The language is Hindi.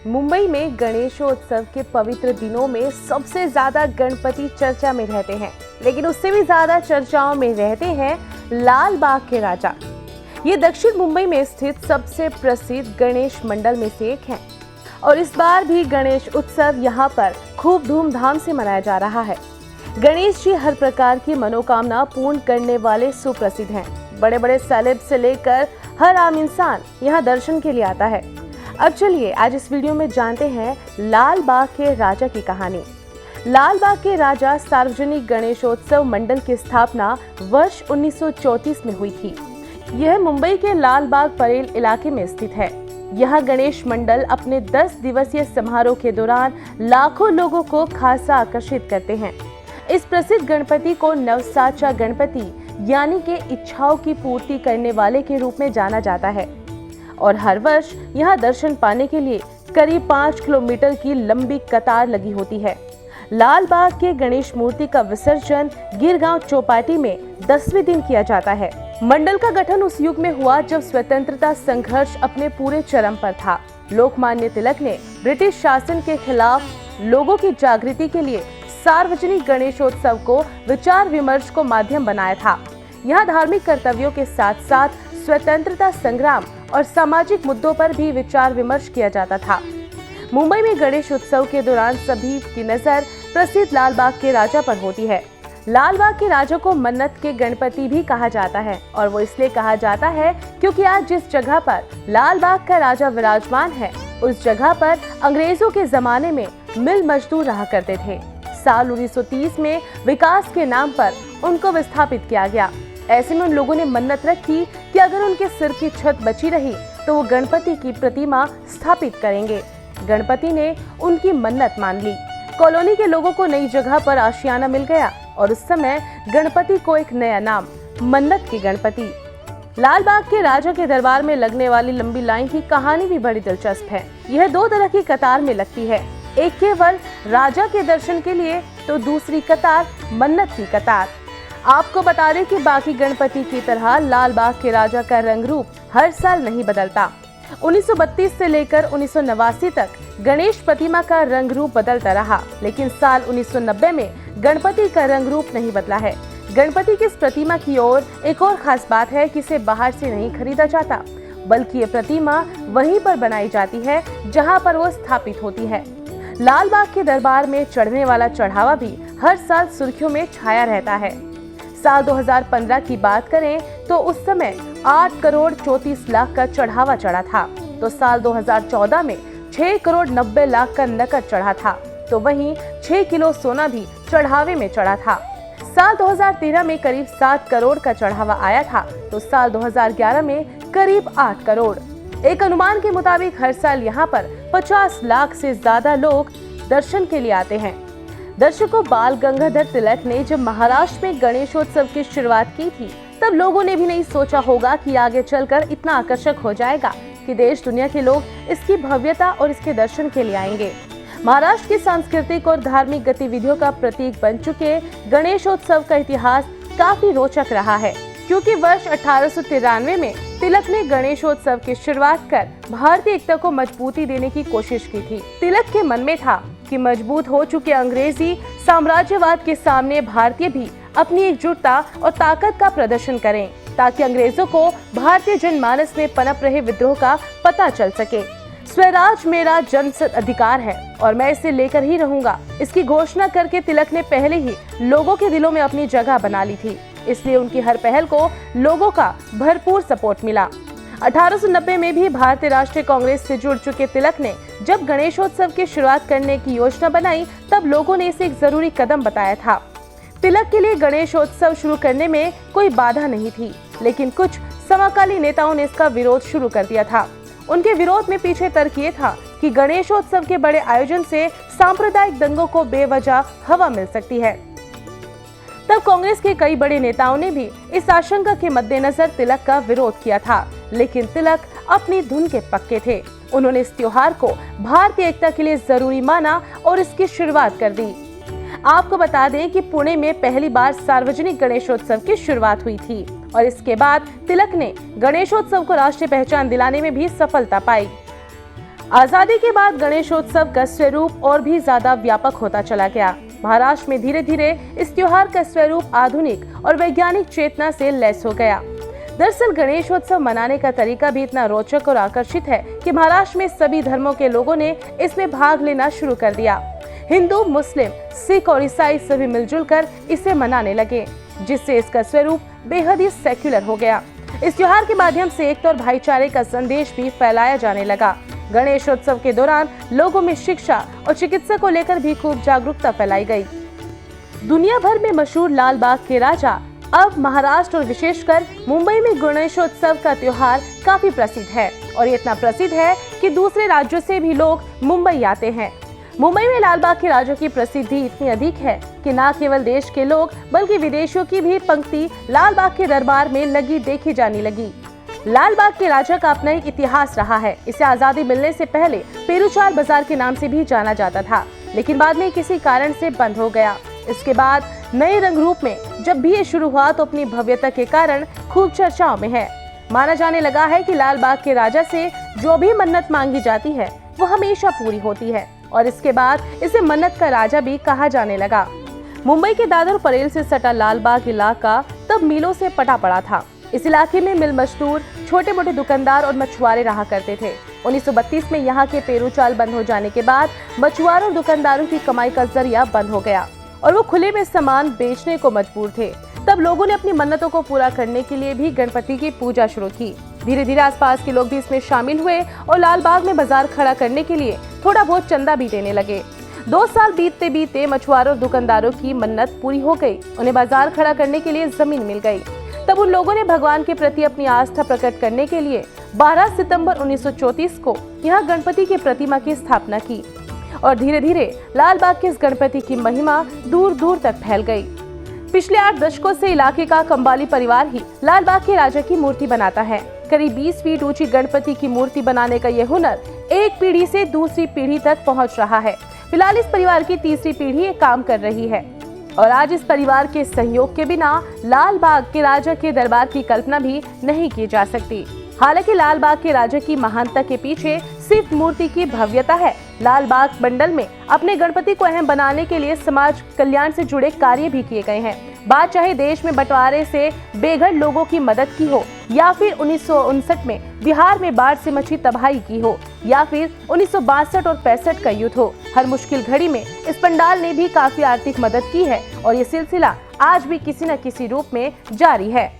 मुंबई में गणेशोत्सव के पवित्र दिनों में सबसे ज्यादा गणपति चर्चा में रहते हैं, लेकिन उससे भी ज्यादा चर्चाओं में रहते हैं लाल बाग के राजा। ये दक्षिण मुंबई में स्थित सबसे प्रसिद्ध गणेश मंडल में से एक है और इस बार भी गणेश उत्सव यहाँ पर खूब धूमधाम से मनाया जा रहा है। गणेश जी हर प्रकार की मनोकामना पूर्ण करने वाले सुप्रसिद्ध हैं। बड़े बड़े सेलेब से लेकर हर आम इंसान यहाँ दर्शन के लिए आता है। अब चलिए आज इस वीडियो में जानते हैं लाल बाग के राजा की कहानी। लाल बाग के राजा सार्वजनिक गणेशोत्सव मंडल की स्थापना वर्ष 1934 में हुई थी। यह मुंबई के लाल बाग परेल इलाके में स्थित है। यह गणेश मंडल अपने 10 दिवसीय समारोह के दौरान लाखों लोगों को खासा आकर्षित करते हैं। इस प्रसिद्ध गणपति को नवसाचा गणपति यानी कि इच्छाओं की पूर्ति करने वाले के रूप में जाना जाता है और हर वर्ष यहाँ दर्शन पाने के लिए करीब 5 किलोमीटर की लंबी कतार लगी होती है। लाल बाग के गणेश मूर्ति का विसर्जन गिरगांव चौपाटी में 10वें दिन किया जाता है। मंडल का गठन उस युग में हुआ जब स्वतंत्रता संघर्ष अपने पूरे चरम पर था। लोकमान्य तिलक ने ब्रिटिश शासन के खिलाफ लोगों की जागृति के लिए सार्वजनिक गणेशोत्सव को विचार विमर्श को माध्यम बनाया था। यहाँ धार्मिक कर्तव्यों के साथ साथ स्वतंत्रता संग्राम और सामाजिक मुद्दों पर भी विचार विमर्श किया जाता था। मुंबई में गणेश उत्सव के दौरान सभी की नजर प्रसिद्ध लाल बाग के राजा पर होती है। लाल बाग के राजा को मन्नत के गणपति भी कहा जाता है और वो इसलिए कहा जाता है क्योंकि आज जिस जगह पर लाल बाग का राजा विराजमान है उस जगह पर अंग्रेजों के जमाने में मिल मजदूर रहा करते थे। साल 1930 में विकास के नाम पर उनको विस्थापित किया गया। ऐसे में उन लोगों ने मन्नत रखी कि अगर उनके सिर की छत बची रही तो वो गणपति की प्रतिमा स्थापित करेंगे। गणपति ने उनकी मन्नत मान ली। कॉलोनी के लोगों को नई जगह पर आशियाना मिल गया और उस समय गणपति को एक नया नाम मन्नत के गणपति। लाल बाग के राजा के दरबार में लगने वाली लंबी लाइन की कहानी भी बड़ी दिलचस्प है। यह 2 तरह की कतार में लगती है, एक केवल राजा के दर्शन के लिए तो दूसरी कतार मन्नत की कतार। आपको बता दें कि बाकी गणपति की तरह लाल बाग के राजा का रंग रूप हर साल नहीं बदलता। 1932 से लेकर 1989 तक गणेश प्रतिमा का रंग रूप बदलता रहा, लेकिन साल 1990 में गणपति का रंग रूप नहीं बदला है। गणपति की इस प्रतिमा की ओर एक और खास बात है कि इसे बाहर से नहीं खरीदा जाता, बल्कि ये प्रतिमा वहीं पर बनाई जाती है जहां पर वो स्थापित होती है। लाल बाग के दरबार में चढ़ने वाला चढ़ावा भी हर साल सुर्खियों में छाया रहता है। साल 2015 की बात करें तो उस समय 8 करोड़ 34 लाख का चढ़ावा चढ़ा था, तो साल 2014 में 6 करोड़ 90 लाख का नकद चढ़ा था, तो वहीं 6 किलो सोना भी चढ़ावे में चढ़ा था। साल 2013 में करीब 7 करोड़ का चढ़ावा आया था, तो साल 2011 में करीब 8 करोड़। एक अनुमान के मुताबिक हर साल यहाँ पर 50 लाख से ज्यादा लोग दर्शन के लिए आते हैं। दर्शकों, बाल गंगाधर तिलक ने जब महाराष्ट्र में गणेशोत्सव की शुरुआत की थी तब लोगों ने भी नहीं सोचा होगा कि आगे चलकर इतना आकर्षक हो जाएगा कि देश दुनिया के लोग इसकी भव्यता और इसके दर्शन के लिए आएंगे। महाराष्ट्र की सांस्कृतिक और धार्मिक गतिविधियों का प्रतीक बन चुके गणेशोत्सव का इतिहास काफी रोचक रहा है, क्योंकि वर्ष 1893 में तिलक ने गणेशोत्सव की शुरुआत कर भारतीय एकता को मजबूती देने की कोशिश की थी। तिलक के मन में था कि मजबूत हो चुके अंग्रेजी साम्राज्यवाद के सामने भारतीय भी अपनी एकजुटता और ताकत का प्रदर्शन करें, ताकि अंग्रेजों को भारतीय जनमानस में पनप रहे विद्रोह का पता चल सके। स्वराज मेरा जन्मसिद्ध अधिकार है और मैं इसे लेकर ही रहूंगा, इसकी घोषणा करके तिलक ने पहले ही लोगों के दिलों में अपनी जगह बना ली थी। इसलिए उनकी हर पहल को लोगों का भरपूर सपोर्ट मिला। 1890 में भी भारतीय राष्ट्रीय कांग्रेस से जुड़ चुके तिलक ने जब गणेशोत्सव की शुरुआत करने की योजना बनाई तब लोगों ने इसे एक जरूरी कदम बताया था। तिलक के लिए गणेशोत्सव शुरू करने में कोई बाधा नहीं थी, लेकिन कुछ समकालीन नेताओं ने इसका विरोध शुरू कर दिया था। उनके विरोध में पीछे तर्क ये था कि गणेशोत्सव के बड़े आयोजन से सांप्रदायिक दंगों को बेवजह हवा मिल सकती है। तब कांग्रेस के कई बड़े नेताओं ने भी इस आशंका के मद्देनजर तिलक का विरोध किया था, लेकिन तिलक अपनी धुन के पक्के थे। उन्होंने इस त्योहार को भारतीय एकता के लिए जरूरी माना और इसकी शुरुआत कर दी। आपको बता दें कि पुणे में पहली बार सार्वजनिक गणेशोत्सव की शुरुआत हुई थी और इसके बाद तिलक ने गणेशोत्सव को राष्ट्रीय पहचान दिलाने में भी सफलता पाई। आजादी के बाद गणेशोत्सव का स्वरूप और भी ज्यादा व्यापक होता चला गया। महाराष्ट्र में धीरे धीरे इस त्योहार का स्वरूप आधुनिक और वैज्ञानिक चेतना से लैस हो गया। दरअसल गणेशोत्सव मनाने का तरीका भी इतना रोचक और आकर्षित है कि महाराष्ट्र में सभी धर्मों के लोगों ने इसमें भाग लेना शुरू कर दिया। हिंदू, मुस्लिम, सिख और ईसाई सभी मिलजुल कर इसे मनाने लगे, जिससे इसका स्वरूप बेहद ही सेक्युलर हो गया। इस त्योहार के माध्यम से एकता और भाईचारे का संदेश भी फैलाया जाने लगा। गणेशोत्सव के दौरान लोगों में शिक्षा और चिकित्सा को लेकर भी खूब जागरूकता फैलाई गई। दुनिया भर में मशहूर लाल बाग के राजा अब महाराष्ट्र और विशेषकर मुंबई में गणेशोत्सव का त्योहार काफी प्रसिद्ध है और ये इतना प्रसिद्ध है कि दूसरे राज्यों से भी लोग मुंबई आते हैं। मुंबई में लाल बाग के राजा की प्रसिद्धि इतनी अधिक है कि न केवल देश के लोग बल्कि विदेशियों की भी पंक्ति लाल बाग के दरबार में लगी देखी जाने लगी। लाल बाग के राजा का अपना एक इतिहास रहा है। इसे आजादी मिलने से पहले पेरूचाल बाजार के नाम से भी जाना जाता था, लेकिन बाद में किसी कारण से बंद हो गया। इसके बाद नए रंग रूप में जब भी ये शुरू हुआ तो अपनी भव्यता के कारण खूब चर्चाओं में है। माना जाने लगा है कि लाल बाग के राजा से जो भी मन्नत मांगी जाती है वो हमेशा पूरी होती है और इसके बाद इसे मन्नत का राजा भी कहा जाने लगा। मुंबई के दादर परेल से सटा लाल बाग इलाका तब मिलों से पटा पड़ा था। इस इलाके में मिल मजदूर, छोटे मोटे दुकानदार और मछुआरे रहा करते थे। 1932 में यहाँ के पेरूचाल बंद हो जाने के बाद मछुआरों और दुकानदारों की कमाई का जरिया बंद हो गया और वो खुले में सामान बेचने को मजबूर थे। तब लोगों ने अपनी मन्नतों को पूरा करने के लिए भी गणपति की पूजा शुरू की। धीरे धीरे आसपास के लोग भी इसमें शामिल हुए और लाल बाग में बाजार खड़ा करने के लिए थोड़ा बहुत चंदा भी देने लगे। 2 साल बीतते बीतते मछुआरों और दुकानदारों की मन्नत पूरी हो गई। उन्हें बाजार खड़ा करने के लिए जमीन मिल गई। तब उन लोगों ने भगवान के प्रति अपनी आस्था प्रकट करने के लिए 12 सितंबर 1934 को यहाँ गणपति की प्रतिमा की स्थापना की और धीरे धीरे लाल बाग के इस गणपति की महिमा दूर दूर तक फैल गई। पिछले 8 दशकों से इलाके का कंबाली परिवार ही लाल बाग के राजा की मूर्ति बनाता है। करीब 20 फीट ऊंची गणपति की मूर्ति बनाने का यह हुनर एक पीढ़ी से दूसरी पीढ़ी तक पहुंच रहा है। फिलहाल इस परिवार की तीसरी पीढ़ी ये काम कर रही है और आज इस परिवार के सहयोग के बिना लाल बाग के राजा के दरबार की कल्पना भी नहीं की जा सकती। हालांकि लाल बाग के राजा की महानता के पीछे सिर्फ मूर्ति की भव्यता है। लाल बाग मंडल में अपने गणपति को अहम बनाने के लिए समाज कल्याण से जुड़े कार्य भी किए गए हैं। बात चाहे देश में बंटवारे से बेघर लोगों की मदद की हो या फिर 1959 में बिहार में बाढ़ से मची तबाही की हो या फिर 1962 और 65 का युद्ध हो, हर मुश्किल घड़ी में इस पंडाल ने भी काफी आर्थिक मदद की है और ये सिलसिला आज भी किसी न किसी रूप में जारी है।